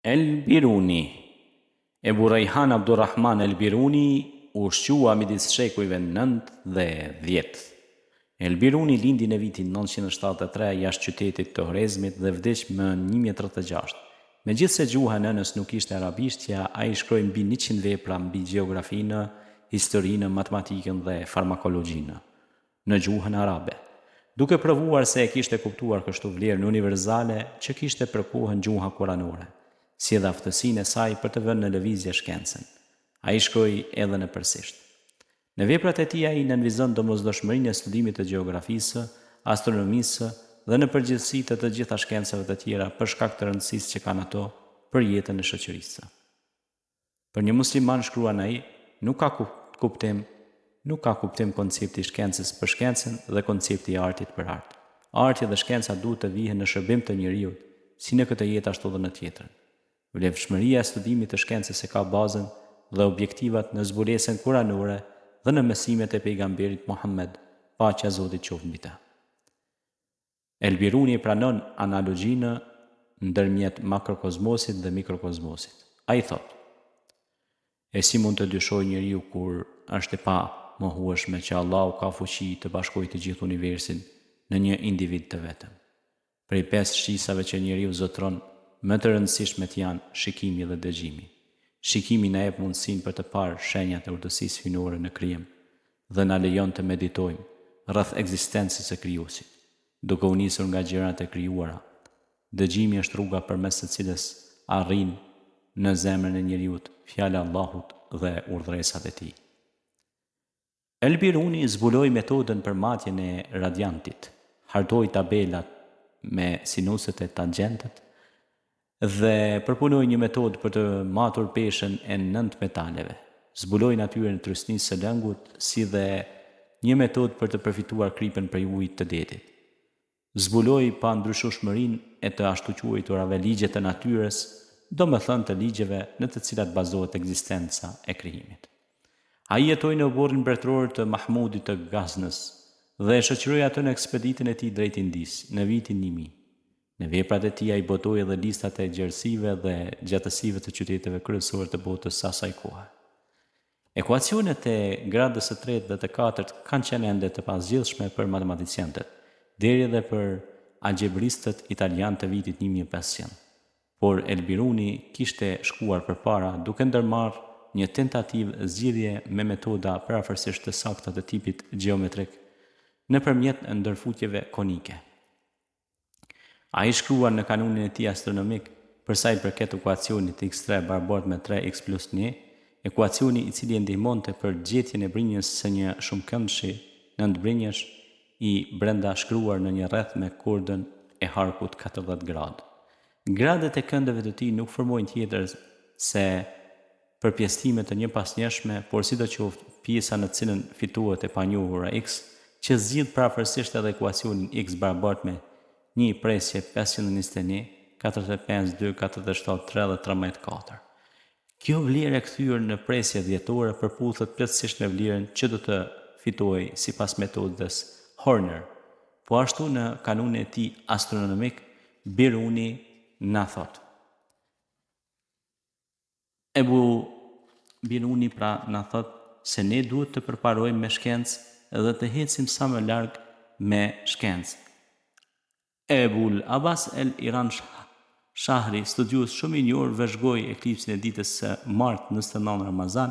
El Biruni. Ebu Rejhan Abdurrahman El Biruni u shqua midis shekujve 9 dhe 10. El Biruni lindi në vitin 973 jashtë qytetit të Horezmit dhe vdeq më 1036. Megjithse gjuha e nënës nuk ishte arabishtja, ai shkroi mbi 100 vepra mbi gjeografinë, historinë, matematikën dhe farmakologjinë në gjuhën arabe, duke provuar se e kishte kuptuar kështu vlerën universale që kishte për kohën gjuha kuranore, si edhe aftësinë e saj për të vënë në lëvizje shkencën. Ai shkroi edhe në persisht. Në veprat e tij ai nënvizon domosdoshmërinë e studimit të gjeografisë, astronomisë dhe në përgjithësi të gjitha shkencave të tjera për shkak të rëndësisë që kanë ato për jetën e shoqërisë. Për një musliman, shkruan ai, nuk ka kuptim koncepti i shkencës për shkencën dhe koncepti i artit për art. Arti dhe shkenca duhet të vihen në shërbim të njeriut, si në këtë jetë ashtu dhe në tjetrën. Vlefshmëria e studimit të shkencës e ka bazën dhe objektivat në zbulesën kuranore dhe në mësimet e pejgamberit Muhammed, paqja e Zotit qoftë mbi të. El Biruni pranon analogjinë ndërmjet makrokozmosit dhe mikrokozmosit. Ai thotë: e si mund të dyshojë njeriu kur është e pa mohueshme që Allahu ka fuqi të bashkojë të gjithë universin në një individ të vetëm. Prej 5 shqisave që njeriu zotron, më të rëndësishmet janë shikimi dhe dëgjimi. Shikimi na jep mundësinë për të parë shenjat e urtësisë hyjnore në krijim dhe na lejon të meditojmë rreth ekzistencës së krijuesit, duke u nisur nga gjërat e krijuara. Dëgjimi është rruga përmes së cilës arrin në zemrën e njeriu fjala e Allahut dhe urdhëresat e tij. El Biruni zbuloi metodën për matjen e radiantit, hartoi tabelat me sinuset e tangjentet dhe përpunoi një metodë për të matur peshën e 9 metaleve. Zbuloi natyrën e trysnisë së lëngut, si dhe një metodë për të përfituar kripën prej ujit të detit. Zbuloi pa ndryshueshmërinë e të ashtu quajturave ligje të natyrës, domethënë të ligjeve në të cilat bazohet ekzistenca e krijimit. Ai jetoi në oborrin mbretëror të Mahmudit të Gaznës dhe e shoqëroi atë në ekspeditën e tij drejt Indis në vitin 1000. Në veprat e tij ai botoi edhe listat e gjerësive dhe gjatësive të qyteteve kryesore të botës së asaj kohe. Ekuacionet e gradës së 3 dhe të 4 kanë qenë ende të pazgjidhshme për matematicianët, deri edhe për algebristët italianë të vitit 1500. Por El Biruni kishte shkuar përpara duke ndërmarrë një tentativë zgjidhje me metoda parafërsisht të sakta të tipit gjeometrik nëpërmjet ndërfutjeve konike. Ai shkruan në kanunin e tij astronomik për sa i përket ekuacionit x3 barabartë me 3x plus 1, ekuacioni i cili e ndihmonte për gjetjen e brinjës së një shumëkëndshi nëntbrinjësh i brenda shkruar në një rreth me kordën e harkut 40 gradë. Gradet e këndëve të tij nuk formojnë tjetër se përpjestime të njëpasnjëshme, por sidoqoftë pjesa në cilën fitohet e panjohura x, që zgjidh parafërsisht edhe ekuacionin x barabartë me 1 presje 521, 45, 2, 47, 3 dhe 13, 4. Kjo vlerë e kthyer në presje dhjetore përputhet plotësisht me vlerën që do të fitojë sipas metodës Horner. Po ashtu në kanunin e tij astronomik, Biruni na thot. Ebu Biruni pra na thot se ne duhet të përparojmë me shkencë dhe të ecim sa më larg me shkencë. Ebul Abbas el Iran Shahri, studiues shumë i njohur, vëzhgoi eklipsin e ditës së martë 29 Ramazan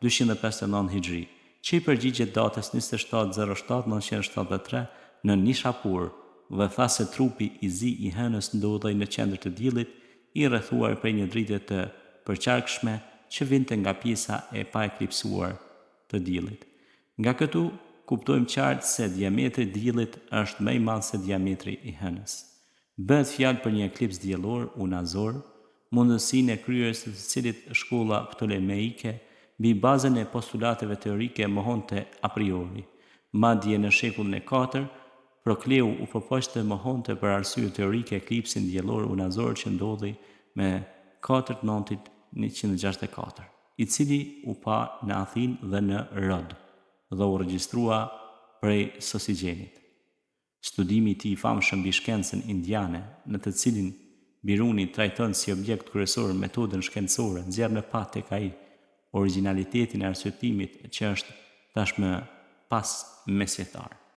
259 Hijri, që i përgjigjet datës 27/07/1973 në Nishapur, dhe tha se trupi i zi i hënës ndodhej në qendër të diellit, i rrethuar prej një drite të përqarkshme që vinte nga pjesa e pa eklipsuar të diellit. Nga këtu kuptojmë qartë se diametri i diellit është më i madh se diametri i hënës. Bëhet fjalë për një eklips diellor unazor, mundësinë e kryerjes së cilit shkolla ptolemeike mbi bazën e postulateve teorike mohonte a priori. Madje në shekullin e 4, Prokleu u përpoqte mohonte për arsye teorike eklipsin diellor unazor që ndodhi me 4/9/164, i cili u pa në Athinë dhe në Rod dhe u regjistrua prej Sosigenit. Studimi i tij i famshëm mbi shkencën indiane, në të cilin Biruni trajton si objekt kryesor metodën shkencore, nxjerr në pa tek ai origjinalitetin e arsyetimit që është tashmë pas mesjetar.